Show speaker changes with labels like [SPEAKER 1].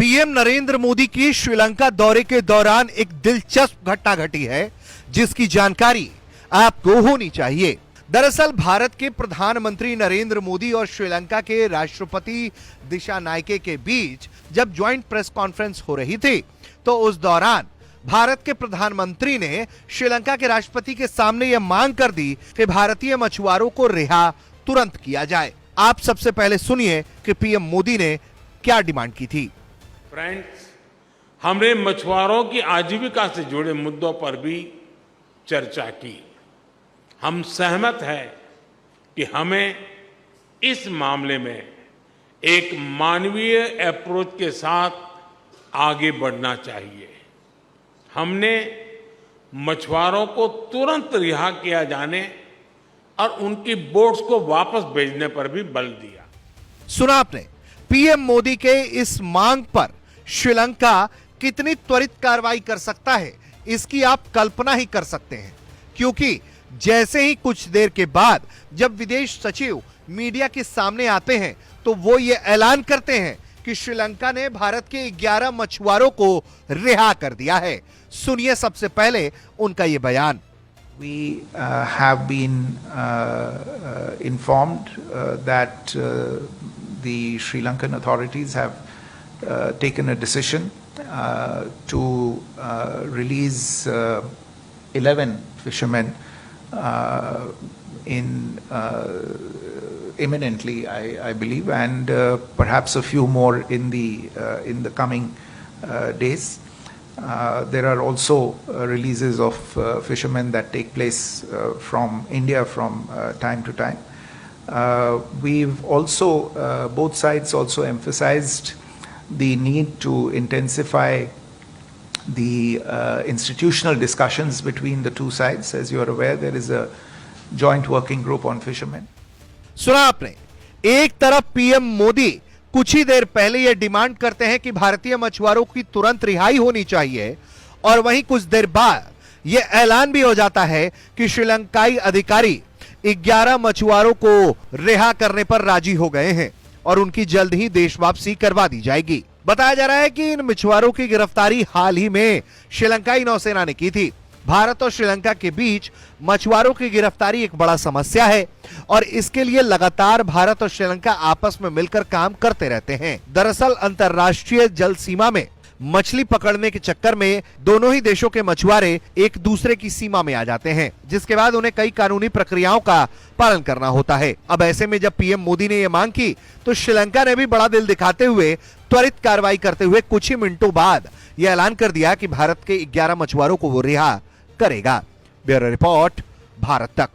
[SPEAKER 1] PM Narendra Modi की श्रीलंका दौरे के दौरान एक दिलचस्प घटना घटी है जिसकी जानकारी आपको होनी चाहिए। दरअसल भारत के प्रधानमंत्री नरेंद्र मोदी और श्रीलंका के राष्ट्रपति दिशानायके के बीच जब ज्वाइंट प्रेस कॉन्फ्रेंस हो रही थी तो उस दौरान भारत के प्रधानमंत्री ने श्रीलंका के राष्ट्रपति के सामने यह मांग कर दी कि भारतीय मछुआरों को रिहा तुरंत किया जाए। आप सबसे पहले सुनिए कि पीएम मोदी ने क्या डिमांड की थी।
[SPEAKER 2] फ्रेंड्स, हमने मछुआरों की आजीविका से जुड़े मुद्दों पर भी चर्चा की। हम सहमत हैं कि हमें इस मामले में एक मानवीय अप्रोच के साथ आगे बढ़ना चाहिए। हमने मछुआरों को तुरंत रिहा किया जाने और उनकी बोट्स को वापस भेजने पर भी बल दिया।
[SPEAKER 1] सुना आपने, पीएम मोदी के इस मांग पर श्रीलंका कितनी त्वरित कार्रवाई कर सकता है इसकी आप कल्पना ही कर सकते हैं, क्योंकि जैसे ही कुछ देर के बाद जब विदेश सचिव मीडिया के सामने आते हैं तो वो ये ऐलान करते हैं कि श्रीलंका ने भारत के 11 मछुआरों को रिहा कर दिया है। सुनिए सबसे पहले उनका ये बयान।
[SPEAKER 3] We have been informed that the Sri Lankan authorities have taken a decision to release 11 fishermen imminently, I believe, and perhaps a few more in the coming days. There are also releases of fishermen that take place from India from time to time. We've also, both sides also emphasized the need to intensify the institutional discussions between the two sides. As you are aware, there is a joint working group on fishermen.
[SPEAKER 1] सुना आपने, एक तरफ PM Modi कुछ ही देर पहले यह demand करते हैं कि भारतीय मछुआरों की तुरंत रिहाई होनी चाहिए और वहीं कुछ देर बाद यह ऐलान भी हो जाता है कि श्रीलंकाई अधिकारी 11 मछुआरों को रिहा करने पर राजी हो गए हैं और उनकी जल्द ही देश वापसी करवा दी जाएगी। बताया जा रहा है कि इन मछुआरों की गिरफ्तारी हाल ही में श्रीलंकाई नौसेना ने की थी। भारत और श्रीलंका के बीच मछुआरों की गिरफ्तारी एक बड़ा समस्या है और इसके लिए लगातार भारत और श्रीलंका आपस में मिलकर काम करते रहते हैं। दरअसल अंतर्राष्ट्रीय जल सीमा में मछली पकड़ने के चक्कर में दोनों ही देशों के मछुआरे एक दूसरे की सीमा में आ जाते हैं, जिसके बाद उन्हें कई कानूनी प्रक्रियाओं का पालन करना होता है। अब ऐसे में जब पीएम मोदी ने यह मांग की तो श्रीलंका ने भी बड़ा दिल दिखाते हुए त्वरित कार्रवाई करते हुए कुछ ही मिनटों बाद यह ऐलान कर दिया कि भारत के 11 मछुआरों को वो रिहा करेगा। ब्यूरो रिपोर्ट, भारत तक।